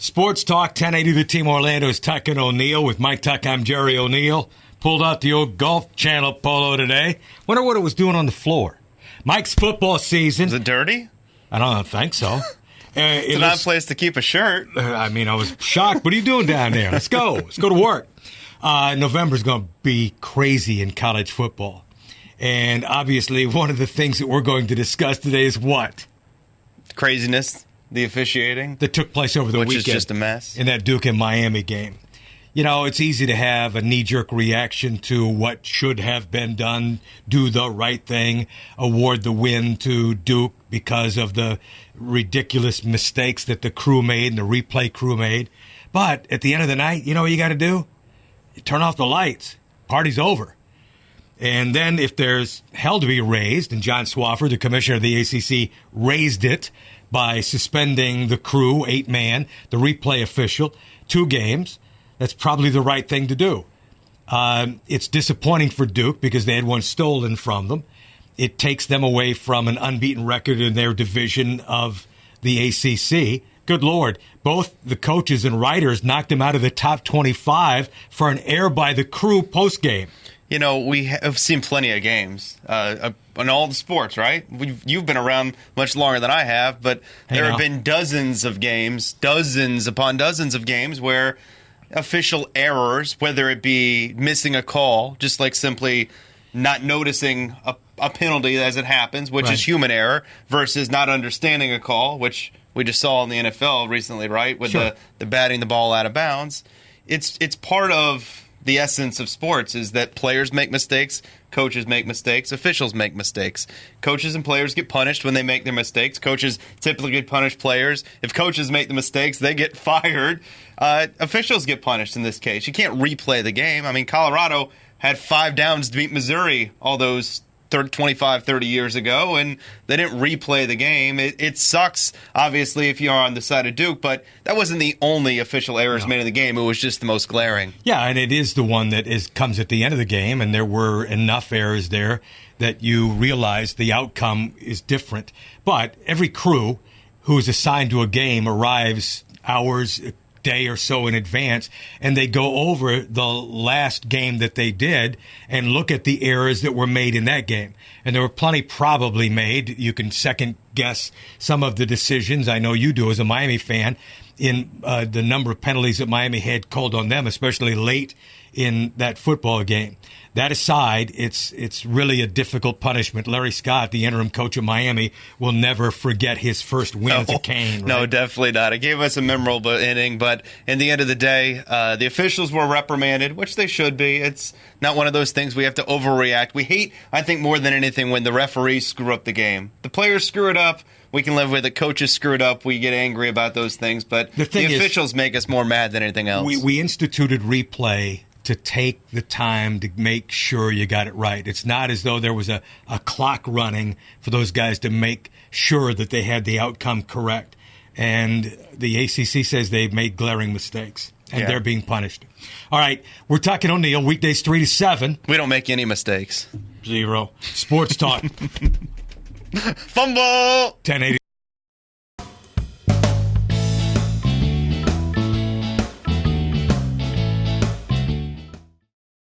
Sports Talk 1080 The Team Orlando's Tuck and O'Neill. With Mike Tuck, I'm Jerry O'Neill. Pulled out the old Golf Channel polo today. Wonder what it was doing on the floor. Mike's football season. Is it dirty? I don't think so. It's an odd place to keep a shirt. I was shocked. What are you doing down there? Let's go. Let's go to work. November's going to be crazy in college football. And obviously, one of the things that we're going to discuss today is what? Craziness, the officiating. That took place over the weekend. Which is just a mess. In that Duke and Miami game. You know, it's easy to have a knee-jerk reaction to what should have been done, do the right thing, award the win to Duke because of the ridiculous mistakes that the crew made and the replay crew made. But at the end of the night, you know what you got to do? You turn off the lights. Party's over. And then if there's hell to be raised, and John Swofford, the commissioner of the ACC, raised it by suspending the crew, 8-man, the replay official, 2 games, that's probably the right thing to do. It's disappointing for Duke because they had one stolen from them. It takes them away from an unbeaten record in their division of the ACC. Good Lord, both the coaches and writers knocked them out of the top 25 for an error by the crew post-game. You know, we have seen plenty of games in all the sports, right? You've been around much longer than I have, but there have been dozens of games, dozens upon dozens of games where official errors, whether it be missing a call, just like simply not noticing a penalty as it happens, which is human error, versus not understanding a call, which we just saw in the NFL recently, right, with the batting the ball out of bounds. It's part of the essence of sports is that players make mistakes, coaches make mistakes, officials make mistakes. Coaches and players get punished when they make their mistakes. Coaches typically punish players. If coaches make the mistakes, they get fired. Officials get punished in this case. You can't replay the game. I mean, Colorado had 5 downs to beat Missouri all those 25, 30 years ago, and they didn't replay the game. It sucks, obviously, if you're on the side of Duke, but that wasn't the only official errors made in the game. It was just the most glaring. Yeah, and it is the one that comes at the end of the game, and there were enough errors there that you realize the outcome is different. But every crew who is assigned to a game arrives hours, a day or so in advance, and they go over the last game that they did and look at the errors that were made in that game. And there were plenty probably made. You can second guess some of the decisions. I know you do as a Miami fan in the number of penalties that Miami had called on them, especially late in that football game. That aside, it's really a difficult punishment. Larry Scott, the interim coach of Miami, will never forget his first win as a Cane. Right? No, definitely not. It gave us a memorable inning, but in the end of the day, the officials were reprimanded, which they should be. It's not one of those things we have to overreact. We hate, I think, more than anything when the referees screw up the game. The players screw it up. We can live with it. Coaches screw it up. We get angry about those things, but the officials make us more mad than anything else. We instituted replay to take the time to make sure you got it right. It's not as though there was a clock running for those guys to make sure that they had the outcome correct. And the ACC says they've made glaring mistakes, and they're being punished. All right, we're talking O'Neill, weekdays 3 to 7. We don't make any mistakes. 0. Sports Talk. Fumble! 1080.